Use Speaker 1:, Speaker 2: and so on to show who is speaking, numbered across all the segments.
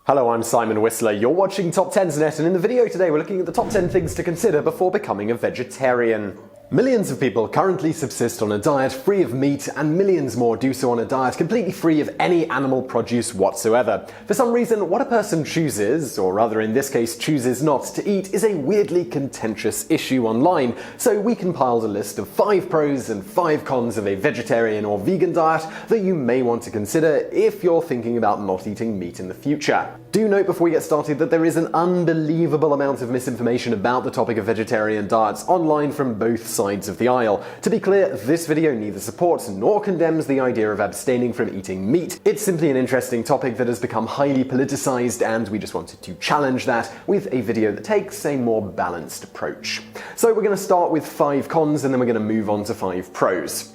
Speaker 1: Hello, I'm Simon Whistler. You're watching TopTenzNet, and in the video today we're looking at the top 10 things to consider before becoming a vegetarian. Millions of people currently subsist on a diet free of meat, and millions more do so on a diet completely free of any animal produce whatsoever. For some reason, what a person chooses, or rather in this case chooses not to eat, is a weirdly contentious issue online. So we compiled a list of 5 pros and 5 cons of a vegetarian or vegan diet that you may want to consider if you're thinking about not eating meat in the future. Do note before we get started that there is an unbelievable amount of misinformation about the topic of vegetarian diets online from both sides of the aisle. To be clear, this video neither supports nor condemns the idea of abstaining from eating meat. It's simply an interesting topic that has become highly politicized, and we just wanted to challenge that with a video that takes a more balanced approach. So we're going to start with 5 cons and then we're going to move on to 5 pros.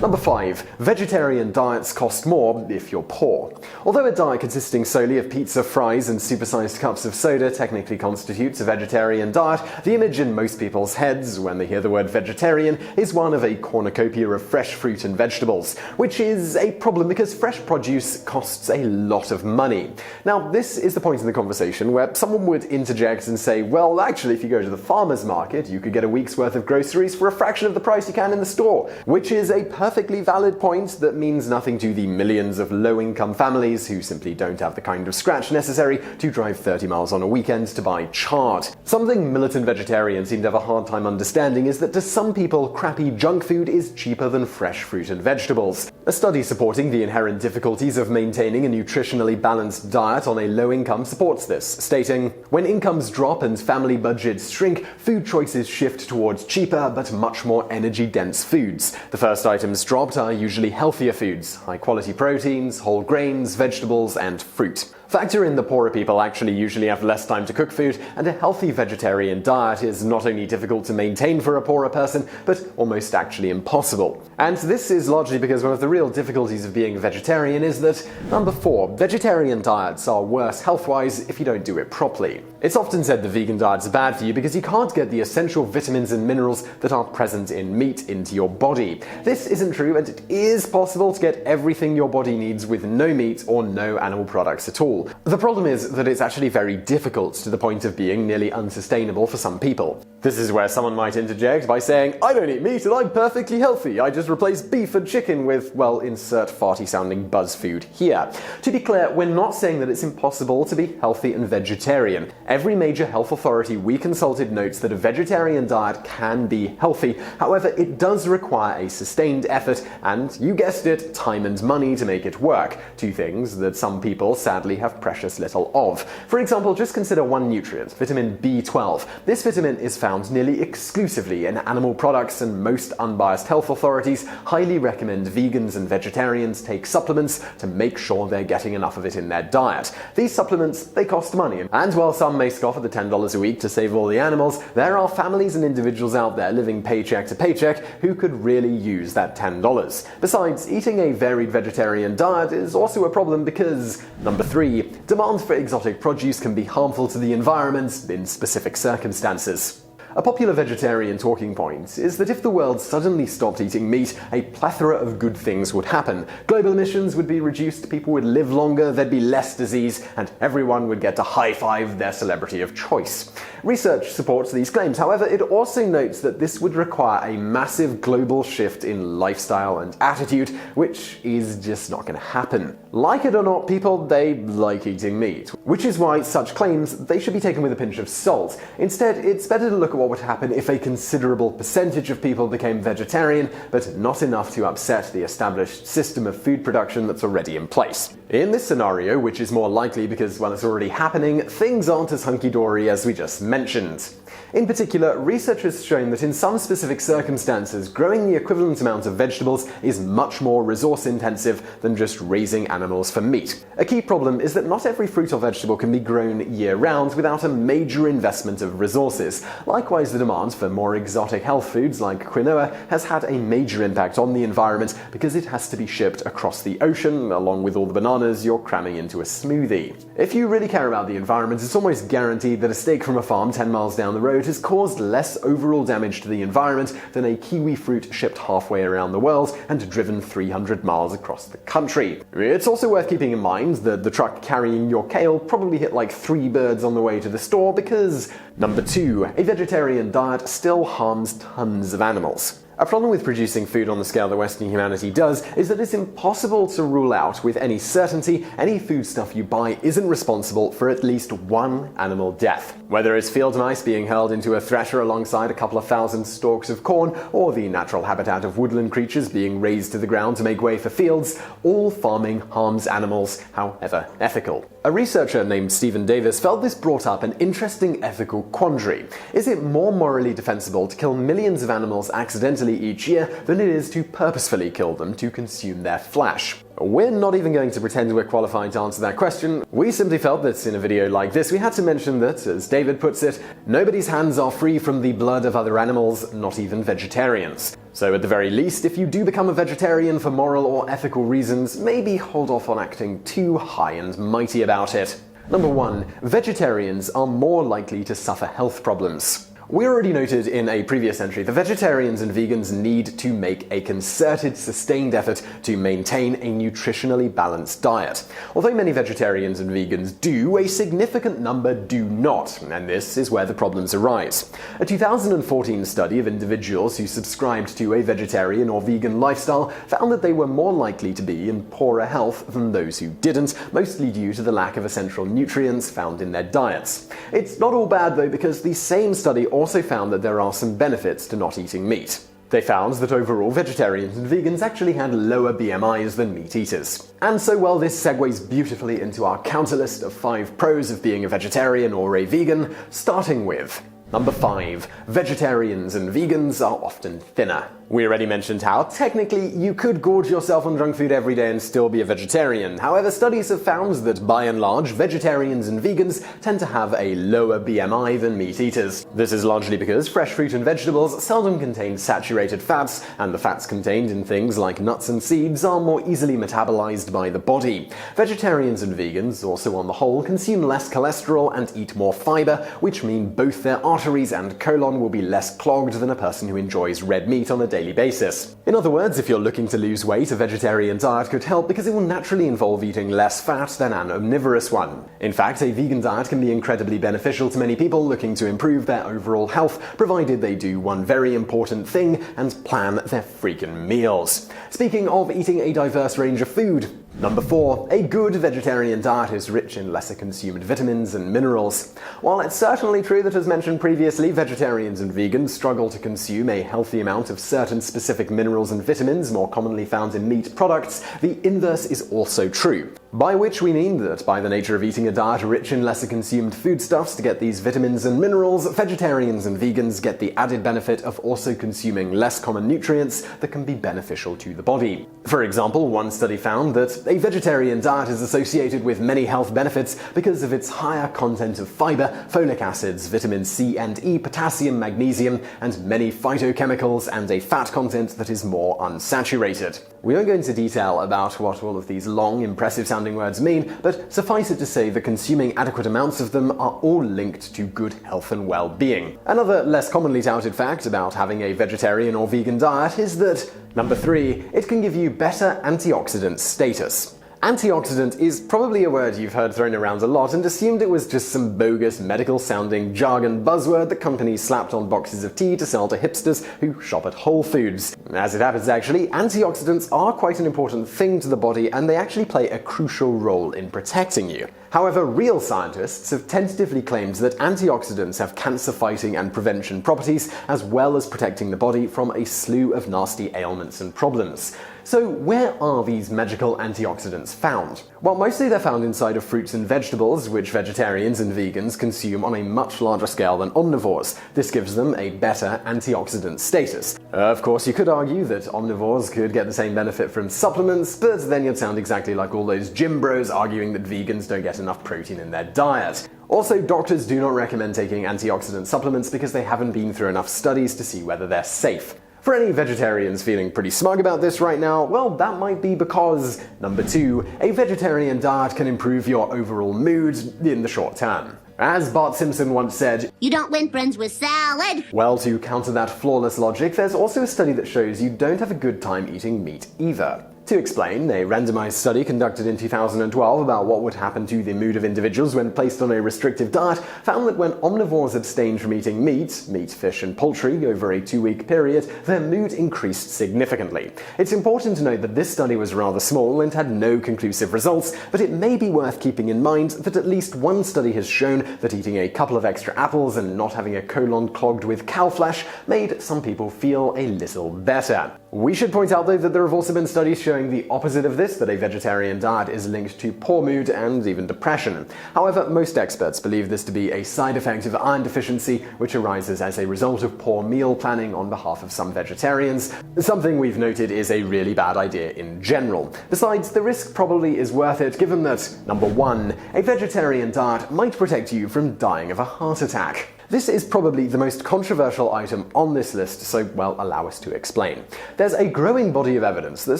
Speaker 1: Number 5. Vegetarian diets cost more if you're poor. Although a diet consisting solely of pizza, fries, and supersized cups of soda technically constitutes a vegetarian diet, the image in most people's heads when they hear the word vegetarian is one of a cornucopia of fresh fruit and vegetables, which is a problem because fresh produce costs a lot of money. Now, this is the point in the conversation where someone would interject and say, well, actually, if you go to the farmer's market, you could get a week's worth of groceries for a fraction of the price you can in the store, which is a perfectly valid point that means nothing to the millions of low-income families who simply don't have the kind of scratch necessary to drive 30 miles on a weekend to buy chard. Something militant vegetarians seem to have a hard time understanding is that to some people, crappy junk food is cheaper than fresh fruit and vegetables. A study supporting the inherent difficulties of maintaining a nutritionally balanced diet on a low income supports this, stating, "When incomes drop and family budgets shrink, food choices shift towards cheaper but much more energy-dense foods. The first items dropped are usually healthier foods, high-quality proteins, whole grains, vegetables, and fruit. Factor in the poorer people actually usually have less time to cook food, and a healthy vegetarian diet is not only difficult to maintain for a poorer person, but almost actually impossible." And this is largely because one of the real difficulties of being a vegetarian is that, number 4, vegetarian diets are worse health-wise if you don't do it properly. It's often said the vegan diets are bad for you because you can't get the essential vitamins and minerals that are present in meat into your body. This isn't true, and it is possible to get everything your body needs with no meat or no animal products at all. The problem is that it's actually very difficult, to the point of being nearly unsustainable for some people. This is where someone might interject by saying, "I don't eat meat and I'm perfectly healthy. I just replace beef and chicken with, well, insert farty sounding buzz food here." To be clear, we're not saying that it's impossible to be healthy and vegetarian. Every major health authority we consulted notes that a vegetarian diet can be healthy. However, it does require a sustained effort and, you guessed it, time and money to make it work. 2 things that some people sadly have precious little of. For example, just consider one nutrient, vitamin B12. This vitamin is found nearly exclusively in animal products, and most unbiased health authorities highly recommend vegans and vegetarians take supplements to make sure they're getting enough of it in their diet. These supplements, they cost money, and while some may scoff at the $10 a week to save all the animals, there are families and individuals out there living paycheck to paycheck who could really use that $10. Besides, eating a varied vegetarian diet is also a problem because, number 3, demand for exotic produce can be harmful to the environment in specific circumstances. A popular vegetarian talking point is that if the world suddenly stopped eating meat, a plethora of good things would happen. Global emissions would be reduced, people would live longer, there'd be less disease, and everyone would get to high-five their celebrity of choice. Research supports these claims. However, it also notes that this would require a massive global shift in lifestyle and attitude, which is just not going to happen. Like it or not, people, they like eating meat, which is why such claims, they should be taken with a pinch of salt. Instead, it's better to look at what would happen if a considerable percentage of people became vegetarian, but not enough to upset the established system of food production that's already in place. In this scenario, which is more likely because, well, it's already happening, things aren't as hunky-dory as we just mentioned. In particular, research has shown that in some specific circumstances, growing the equivalent amount of vegetables is much more resource-intensive than just raising animals for meat. A key problem is that not every fruit or vegetable can be grown year-round without a major investment of resources. Likewise, Likewise, the demand for more exotic health foods like quinoa has had a major impact on the environment because it has to be shipped across the ocean, along with all the bananas you're cramming into a smoothie. If you really care about the environment, it's almost guaranteed that a steak from a farm 10 miles down the road has caused less overall damage to the environment than a kiwi fruit shipped halfway around the world and driven 300 miles across the country. It's also worth keeping in mind that the truck carrying your kale probably hit like 3 birds on the way to the store because, number 2, a vegetarian diet still harms tons of animals. A problem with producing food on the scale that Western humanity does is that it's impossible to rule out with any certainty any foodstuff you buy isn't responsible for at least one animal death. Whether it's field mice being hurled into a thresher alongside a couple of thousand stalks of corn, or the natural habitat of woodland creatures being razed to the ground to make way for fields, all farming harms animals, however ethical. A researcher named Stephen Davis felt this brought up an interesting ethical quandary. Is it more morally defensible to kill millions of animals accidentally each year than it is to purposefully kill them to consume their flesh? We're not even going to pretend we're qualified to answer that question. We simply felt that in a video like this we had to mention that, as David puts it, nobody's hands are free from the blood of other animals, not even vegetarians. So at the very least, if you do become a vegetarian for moral or ethical reasons, maybe hold off on acting too high and mighty about it. Number 1. Vegetarians are more likely to suffer health problems. We already noted in a previous entry that vegetarians and vegans need to make a concerted, sustained effort to maintain a nutritionally balanced diet. Although many vegetarians and vegans do, a significant number do not, and this is where the problems arise. A 2014 study of individuals who subscribed to a vegetarian or vegan lifestyle found that they were more likely to be in poorer health than those who didn't, mostly due to the lack of essential nutrients found in their diets. It's not all bad though, because the same study also found that there are some benefits to not eating meat. They found that overall vegetarians and vegans actually had lower BMIs than meat eaters. And so, well, this segues beautifully into our counter list of 5 pros of being a vegetarian or a vegan, starting with number 5. Vegetarians and vegans are often thinner. We already mentioned how, technically, you could gorge yourself on junk food every day and still be a vegetarian. However, studies have found that, by and large, vegetarians and vegans tend to have a lower BMI than meat eaters. This is largely because fresh fruit and vegetables seldom contain saturated fats, and the fats contained in things like nuts and seeds are more easily metabolized by the body. Vegetarians and vegans, also on the whole, consume less cholesterol and eat more fiber, which mean both their arteries and colon will be less clogged than a person who enjoys red meat on a daily basis. In other words, if you're looking to lose weight, a vegetarian diet could help because it will naturally involve eating less fat than an omnivorous one. In fact, a vegan diet can be incredibly beneficial to many people looking to improve their overall health, provided they do one very important thing and plan their freaking meals. Speaking of eating a diverse range of food, number 4. A good vegetarian diet is rich in lesser consumed vitamins and minerals. While it's certainly true that, as mentioned previously, vegetarians and vegans struggle to consume a healthy amount of certain specific minerals and vitamins more commonly found in meat products, the inverse is also true. By which we mean that, by the nature of eating a diet rich in lesser consumed foodstuffs to get these vitamins and minerals, vegetarians and vegans get the added benefit of also consuming less common nutrients that can be beneficial to the body. For example, one study found that a vegetarian diet is associated with many health benefits because of its higher content of fiber, folic acids, vitamin C and E, potassium, magnesium, and many phytochemicals, and a fat content that is more unsaturated. We won't go into detail about what all of these long, impressive sounding words mean, but suffice it to say that consuming adequate amounts of them are all linked to good health and well-being. Another less commonly touted fact about having a vegetarian or vegan diet is that, number 3, it can give you better antioxidant status. Antioxidant is probably a word you've heard thrown around a lot and assumed it was just some bogus medical-sounding jargon buzzword that companies slapped on boxes of tea to sell to hipsters who shop at Whole Foods. As it happens, actually, antioxidants are quite an important thing to the body, and they actually play a crucial role in protecting you. However, real scientists have tentatively claimed that antioxidants have cancer-fighting and prevention properties, as well as protecting the body from a slew of nasty ailments and problems. So where are these magical antioxidants found? Well, mostly they're found inside of fruits and vegetables, which vegetarians and vegans consume on a much larger scale than omnivores. This gives them a better antioxidant status. Of course, you could argue that omnivores could get the same benefit from supplements, but then you'd sound exactly like all those gym bros arguing that vegans don't get enough protein in their diet. Also, doctors do not recommend taking antioxidant supplements because they haven't been through enough studies to see whether they're safe. For any vegetarians feeling pretty smug about this right now, well, that might be because, number 2, a vegetarian diet can improve your overall mood in the short term. As Bart Simpson once said,
Speaker 2: "You don't win friends with salad."
Speaker 1: Well, to counter that flawless logic, there's also a study that shows you don't have a good time eating meat either. To explain, a randomized study conducted in 2012 about what would happen to the mood of individuals when placed on a restrictive diet found that when omnivores abstained from eating meat, fish, and poultry over a 2-week period, their mood increased significantly. It's important to note that this study was rather small and had no conclusive results, but it may be worth keeping in mind that at least one study has shown that eating a couple of extra apples and not having a colon clogged with cow flesh made some people feel a little better. We should point out, though, that there have also been studies showing the opposite of this, that a vegetarian diet is linked to poor mood and even depression. However, most experts believe this to be a side effect of iron deficiency, which arises as a result of poor meal planning on behalf of some vegetarians, something we've noted is a really bad idea in general. Besides, the risk probably is worth it given that, number 1, a vegetarian diet might protect you from dying of a heart attack. This is probably the most controversial item on this list, so, well, allow us to explain. There's a growing body of evidence that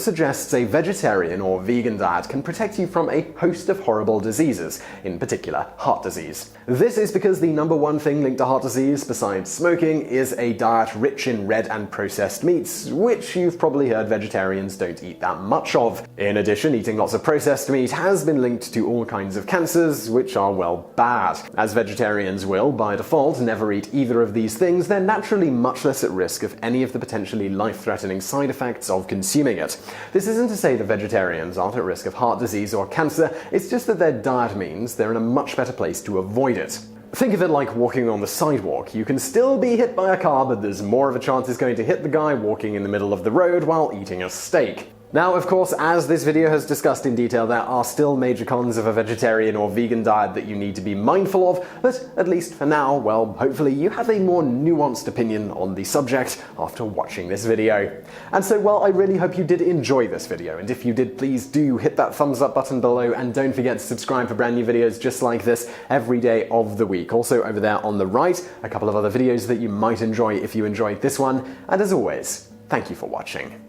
Speaker 1: suggests a vegetarian or vegan diet can protect you from a host of horrible diseases, in particular heart disease. This is because the number 1 thing linked to heart disease, besides smoking, is a diet rich in red and processed meats, which you've probably heard vegetarians don't eat that much of. In addition, eating lots of processed meat has been linked to all kinds of cancers, which are, well, bad. As vegetarians will, by default, never eat either of these things, they're naturally much less at risk of any of the potentially life-threatening side effects of consuming it. This isn't to say that vegetarians aren't at risk of heart disease or cancer, it's just that their diet means they're in a much better place to avoid it. Think of it like walking on the sidewalk. You can still be hit by a car, but there's more of a chance it's going to hit the guy walking in the middle of the road while eating a steak. Now, of course, as this video has discussed in detail, there are still major cons of a vegetarian or vegan diet that you need to be mindful of, but at least for now, well, hopefully you have a more nuanced opinion on the subject after watching this video. And so, well, I really hope you did enjoy this video, and if you did, please do hit that thumbs up button below, and don't forget to subscribe for brand new videos just like this every day of the week. Also, over there on the right, a couple of other videos that you might enjoy if you enjoyed this one, and as always, thank you for watching.